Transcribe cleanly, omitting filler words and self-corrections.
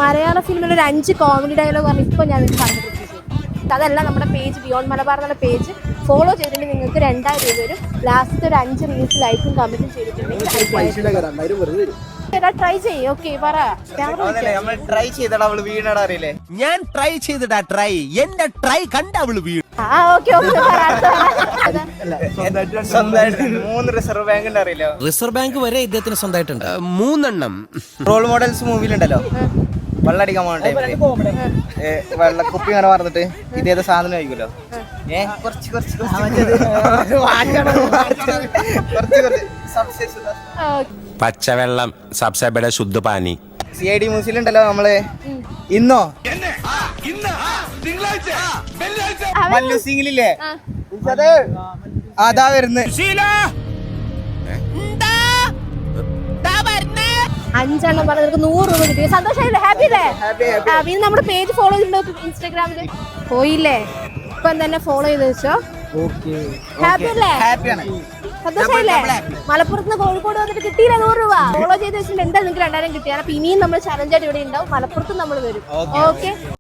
മലയാള ഫിലിമിൽ ഒരു 5 comedy dialogue പറഞ്ഞ് ഇപ്പൊ ഞാൻ പറഞ്ഞിട്ടുണ്ട്. അതല്ല നമ്മുടെ പേജ് ബിയോണ്ട് മലബാർ എന്നുള്ള പേജ് ഫോളോ ചെയ്തിട്ടുണ്ടെങ്കിൽ നിങ്ങൾക്ക് 2000 രൂപ വരും. ലാസ്റ്റ് ഒരു 5 റീൽസ് ലൈക്കും കമന്റും ചെയ്തിട്ടുണ്ടെങ്കിൽ ട്രൈ ചെയ്യ്. ഓക്കെ പറ. ട്രൈ ചെയ്തടാ അവള് വീണടാ അറിയില്ലേ? ഞാൻ ട്രൈ ചെയ്തിടാ ട്രൈ. എന്റെ ട്രൈ കണ്ട അവള് വീണു. ഓക്കെ സ്വന്തമായിട്ട് 3 റിസർവ് ബാങ്ക് ഉണ്ട് അറിയില്ലോ? റിസർവ് ബാങ്ക് വരെ ഇദ്ദേഹത്തിന് സ്വന്തമായിട്ടുണ്ട്. 3 എണ്ണം. റോൾ മോഡൽസ് മൂവിയിലുണ്ടല്ലോ, വെള്ളടിക്കാൻ പോകണ്ടേ വെള്ളക്കുപ്പി ഇങ്ങനെ പറഞ്ഞിട്ട് ഇതേത് സാധനം കഴിക്കുമല്ലോ. പച്ചവെള്ളം സബ്സബയുടെ ശുദ്ധ പാനി. CID മ്യൂസിയത്തിലുണ്ടല്ലോ നമ്മള് ഇന്നോ മല്ലു സിംഗിലില്ലേ, അതാ വരുന്നത്. 5 എണ്ണം പറഞ്ഞ 100 രൂപ കിട്ടി. സന്തോഷമായില്ലേ? ഹാപ്പി അല്ലേ? പിന്നെ നമ്മുടെ പേജ് ഫോളോ ചെയ്തിട്ടുണ്ടോ ഇൻസ്റ്റാഗ്രാമില്? പോയില്ലേ? ഇപ്പം തന്നെ ഫോളോ ചെയ്ത് വെച്ചോ. ഹാപ്പി അല്ലേ? സന്തോഷമായില്ലേ? മലപ്പുറത്ത് നിന്ന് കോഴിക്കോട് വന്നിട്ട് കിട്ടിയില്ല 100 രൂപ. ഫോളോ ചെയ്ത് വെച്ചിട്ട് എന്തായാലും നിങ്ങൾക്ക് 2000 കിട്ടിയാണ്. അപ്പൊ ഇനിയും നമ്മൾ ചലഞ്ചായിട്ട് ഇവിടെ ഉണ്ടാവും. മലപ്പുറത്ത് നമ്മൾ വരും. ഓക്കെ.